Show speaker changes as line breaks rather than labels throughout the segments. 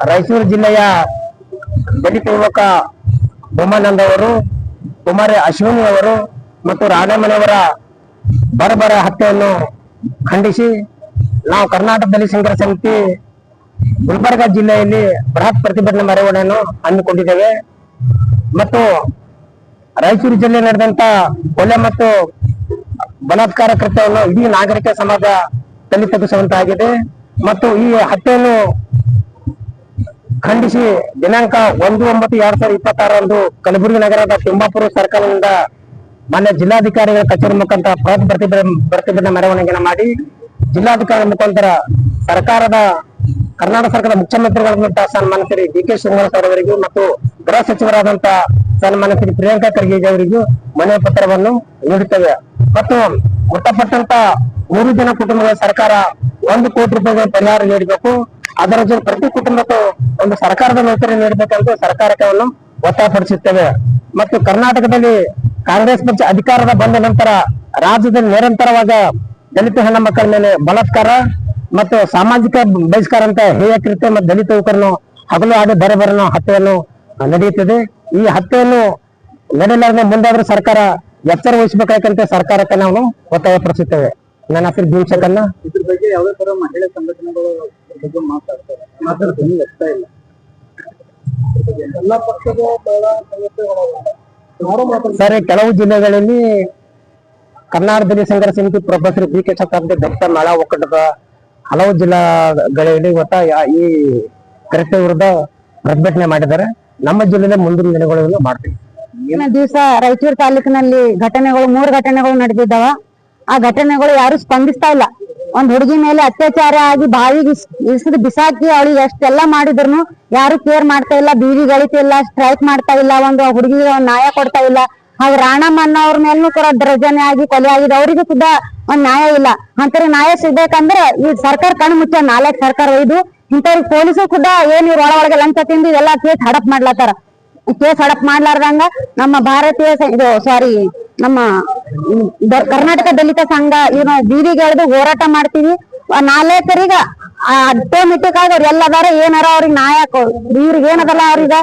ರಾಯಚೂರು ಜಿಲ್ಲೆಯ ದಲಿತ ಯುವಕ ಬೊಮ್ಮಾನಂದ ಅವರು, ಕುಮಾರಿ ಅಶ್ವಿನಿ ಅವರು ಮತ್ತು ರಾಣೆಮನೆಯವರ ಬರಬರ ಹತ್ಯೆಯನ್ನು ಖಂಡಿಸಿ ನಾವು ಕರ್ನಾಟಕ ದಲಿತ ಸಂಘರ್ಷ ಸಮಿತಿ ಗುಲ್ಬರ್ಗ ಜಿಲ್ಲೆಯಲ್ಲಿ ಬೃಹತ್ ಪ್ರತಿಭಟನೆ ಮೆರವಣಿಗೆಯನ್ನು ಹಮ್ಮಿಕೊಂಡಿದ್ದೇವೆ. ಮತ್ತು ರಾಯಚೂರು ಜಿಲ್ಲೆ ನಡೆದಂತ ಕೊಲೆ ಮತ್ತು ಬಲಾತ್ಕಾರ ಕೃತ್ಯವನ್ನು ಇಡೀ ನಾಗರಿಕ ಸಮಾಜ ತಲೆತಗ್ಗಿಸುವಂತಾಗಿದೆ. ಮತ್ತು ಈ ಹತ್ಯೆಯನ್ನು ಖಂಡಿಸಿ ದಿನಾಂಕ 1/9/2026 ಕಲಬುರಗಿ ನಗರದ ತಿಮ್ಮಾಪುರ ಸರ್ಕಲ್ನಿಂದ ಮಾನ್ಯ ಜಿಲ್ಲಾಧಿಕಾರಿಗಳ ಕಚೇರಿ ಮುಖಾಂತರ ಪ್ರತಿಭಟನೆ ಮೆರವಣಿಗೆಯನ್ನು ಮಾಡಿ ಜಿಲ್ಲಾಧಿಕಾರಿ ಮುಖಾಂತರ ಕರ್ನಾಟಕ ಸರ್ಕಾರದ ಮುಖ್ಯಮಂತ್ರಿಗಳಾದಂತಹ ಸನ್ಮಾನ್ಯ ಶ್ರೀ ಡಿ.ಕೆ. ಶಿವಕುಮಾರ್ ಅವರಿಗೂ ಮತ್ತು ಗೃಹ ಸಚಿವರಾದಂತಹ ಸನ್ಮಾನ್ಯ ಶ್ರೀ ಪ್ರಿಯಾಂಕಾ ಖರ್ಗೆ ಅವರಿಗೂ ಮನವಿ ಪತ್ರವನ್ನು ನೀಡುತ್ತೇವೆ. ಮತ್ತು ಮೃತಪಟ್ಟಂತ 3 ಜನ ಕುಟುಂಬಗಳ ಸರ್ಕಾರ 1 ಕೋಟಿ ರೂಪಾಯಿಗಳ ಪರಿಹಾರ ನೀಡಬೇಕು. ಅದರ ಜೊತೆ ಪ್ರತಿ ಕುಟುಂಬಕ್ಕೂ ಒಂದು ಸರ್ಕಾರದ ನೌಕರಿ ನೀಡಬೇಕಂತ ಸರ್ಕಾರಕ್ಕೆ ಒತ್ತಾಯಪಡಿಸುತ್ತೇವೆ. ಮತ್ತು ಕರ್ನಾಟಕದಲ್ಲಿ ಕಾಂಗ್ರೆಸ್ ಪಕ್ಷ ಅಧಿಕಾರದ ಬಂದ ನಂತರ ರಾಜ್ಯದಲ್ಲಿ ನಿರಂತರವಾಗಿ ದಲಿತ ಹೆಣ್ಣು ಮಕ್ಕಳ ಮೇಲೆ ಬಲಾತ್ಕಾರ ಮತ್ತು ಸಾಮಾಜಿಕ ಬಹಿಷ್ಕಾರ ಅಂತ ಹೇಯ ಕೃತ್ಯ ಮತ್ತು ದಲಿತ ಯುವಕರನ್ನು ಹಗಲು ಹಾಗೆ ಬರಬರನ ಹತ್ಯೆಯನ್ನು ನಡೆಯುತ್ತದೆ. ಈ ಹತ್ಯೆಯನ್ನು ನಡೆಯಲಾರದೆ ಮುಂದಾದ್ರೂ ಸರ್ಕಾರ ಎಚ್ಚರ ವಹಿಸಬೇಕಂತ ಸರ್ಕಾರಕ್ಕೆ ನಾವು ಒತ್ತಾಯಪಡಿಸುತ್ತೇವೆ. ನನ್ನ ಹೆಸರು ಭೀಮಶಕನ್ನ.
ಇದ್ರ ಬಗ್ಗೆ ಯಾವುದೇ ತರ ಮಹಿಳಾ ಸಂಘಟನೆಗಳು ಬಗ್ಗೆ ಮಾತಾಡ್ತಾರೆ ಇಲ್ಲ. ಎಲ್ಲ ಪಕ್ಷದ
ಸರ್, ಕೆಲವು ಜಿಲ್ಲೆಗಳಲ್ಲಿ ಕರ್ನಾಟಕ ದಲಿತ ಸಂಘರ್ಷ ಸಮಿತಿ ಪ್ರೊಫೆಸರ್ ಡಿ.ಕೆ. ಶತಾಬ್ದಿ ದಲಿತ ಮಹಿಳಾ ಒಕ್ಕೂಟದ ಹಲವು ಜಿಲ್ಲಾಗಳಲ್ಲಿ ಈ ಕೃತ್ಯ ವಿರುದ್ಧ ಪ್ರತಿಭಟನೆ ಮಾಡಿದ್ದಾರೆ. ನಮ್ಮ ಜಿಲ್ಲೆಯಲ್ಲಿ ಮುಂದಿನ ದಿನಗಳನ್ನು ಮಾಡ್ತೀವಿ.
ದಿವಸ ರಾಯಚೂರು ತಾಲೂಕಿನಲ್ಲಿ 3 ಘಟನೆಗಳು ನಡೆದಿದ್ದಾವ. ಆ ಘಟನೆಗಳು ಯಾರು ಸ್ಪಂದಿಸ್ತಾ ಇಲ್ಲ. ಒಂದ್ ಹುಡುಗಿ ಮೇಲೆ ಅತ್ಯಾಚಾರ ಆಗಿ ಬಾವಿಗೆ ಇಸಿದು ಬಿಸಾಕಿ ಅವಳಿಗೆ ಎಷ್ಟೆಲ್ಲಾ ಮಾಡಿದ್ರು ಯಾರು ಕೇರ್ ಮಾಡ್ತಾ ಇಲ್ಲ, ಬೀದಿಗಳಿತಾ ಇಲ್ಲ, ಸ್ಟ್ರೈಕ್ ಮಾಡ್ತಾ ಇಲ್ಲ, ಒಂದು ಹುಡುಗಿಗೆ ಒಂದ್ ನ್ಯಾಯ ಕೊಡ್ತಾ ಇಲ್ಲ. ಹಾಗೆ ರಾಣಮ್ಮನ್ನ ಅವ್ರ ಮೇಲೂ ಕೂಡ ದೌರ್ಜನ್ಯ ಆಗಿ ಕೊಲೆ ಆಗಿದೆ, ಅವರಿಗೂ ಕೂಡ ಒಂದ್ ನ್ಯಾಯ ಇಲ್ಲ. ಅಂತರ ನ್ಯಾಯ ಸಿಗ್ಬೇಕಂದ್ರೆ ಈ ಸರ್ಕಾರ ಕಣ್ಣು ಮುಚ್ಚ 4 ಸರ್ಕಾರ ಒಯ್ದು ಇಂಥವ್ರಿಗೆ ಪೊಲೀಸರು ಕೂಡ ಏನ್ ಇವ್ರ ಒಳಗೆ ಲಂಚ ತಿಂದು ಎಲ್ಲಾ ಕೇಸ್ ಹಡಪ್ ಮಾಡ್ಲತ್ತಾರ. ಕೇಸ್ ಹಡಪ್ ಮಾಡ್ಲಾರ್ದಂಗ ನಮ್ಮ ನಮ್ಮ ಕರ್ನಾಟಕ ದಲಿತ ಸಂಘ ಇವ್ನ ಬೀದಿಗೆ ಎಳೆದು ಹೋರಾಟ ಮಾಡ್ತೀವಿ. 4 ಆಟೋಮೆಟಿಕ್ ಆಗಿ ಅವ್ರ ಎಲ್ಲದಾರ ಏನಾರ ಅವ್ರಿಗೆ ನ್ಯಾಯ ಇವ್ರಿಗೆ ಏನದಲ್ಲ ಅವ್ರಿಗೆ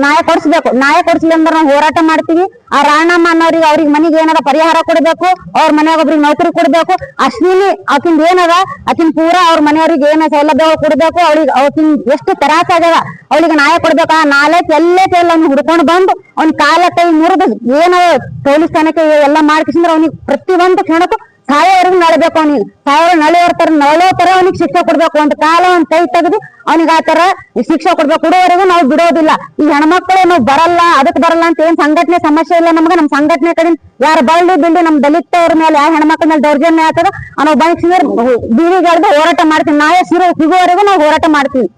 ನ್ಯಾಯ ಕೊಡಿಸ್ಬೇಕು. ನ್ಯಾಯ ಕೊಡಿಸ್ಲಿ ಅಂದ್ರೆ ನಾವು ಹೋರಾಟ ಮಾಡ್ತೀವಿ. ಆ ರಾಣಮ್ಮ ಅನ್ನೋರಿಗೆ ಅವ್ರಿಗೆ ಮನೆಗೆ ಏನಾರ ಪರಿಹಾರ ಕೊಡ್ಬೇಕು, ಅವ್ರ ಮನೆಯಾಗ ಒಬ್ರಿಗೆ ನೌಕರಿ ಕೊಡ್ಬೇಕು. ಅಶ್ವಿನಿ ಆಕಿಂದ ಏನದ ಆಕಿನ್ ಪೂರಾ ಅವ್ರ ಮನೆಯವ್ರಿಗೆ ಏನ ಸೌಲಭ್ಯಗಳು ಕೊಡ್ಬೇಕು. ಅವಕಿನ್ ಎಷ್ಟು ತ್ರಾಸ ಆಗ್ಯದ ಅವಳಿಗೆ ನ್ಯಾಯ ಕೊಡ್ಬೇಕು. ಆ 4 ಎಲ್ಲೇ ಅವ್ನ ಹುಡ್ಕೊಂಡು ಬಂದು ಅವ್ನ ಕಾಲ ಕೈ ಮುರಿದು ಏನ ಪೊಲೀಸ್ ಸ್ಥಾನಕ್ಕೆ ಎಲ್ಲಾ ಮಾಡ್ಕಿಸಿದ್ರೆ ಅವ್ನಿಗೆ ಪ್ರತಿ ಒಂದು ಕ್ಷಣಕ್ಕೂ ಸಾಯೋವರೆಗೂ ನಡಬೇಕು. ಅವ್ನಿಗೆ ನಳೋ ತರ ಅವ್ನಿಗೆ ಶಿಕ್ಷೆ ಕೊಡ್ಬೇಕು. ಒಂದ್ ಕಾಲ ಒಂದ್ ಕೈ ತೆಗೆದು ಅವ್ನಿಗೆ ಆ ತರ ಶಿಕ್ಷೆ ಕೊಡ್ಬೇಕು. ಕೊಡುವವರೆಗೂ ನಾವು ಬಿಡೋದಿಲ್ಲ. ಈ ಹೆಣ್ಮಕ್ಳು ನಾವು ಬರಲ್ಲ ಅದಕ್ ಬರಲ್ಲ ಅಂತ ಏನ್ ಸಂಘಟನೆ ಸಮಸ್ಯೆ ಇಲ್ಲ ನಮ್ಗೆ. ನಮ್ ಸಂಘಟನೆ ಕಡೆ ಯಾರು ಬಿಲ್ಡಿ ನಮ್ ದಲಿತವ್ರ ಮೇಲೆ ಯಾವ ಹೆಣ್ಮಕ್ಳ ಮೇಲೆ ದೌರ್ಜನ್ಯ ಆಗ್ತದ ನಾವು ಬಯಸಿದ್ರೆ ಬೀದಿಗೆ ಹೋರಾಟ ಮಾಡ್ತೀವಿ. ನ್ಯಾಯ ಸಿಗುವವರೆಗೂ ನಾವು ಹೋರಾಟ ಮಾಡ್ತೀವಿ.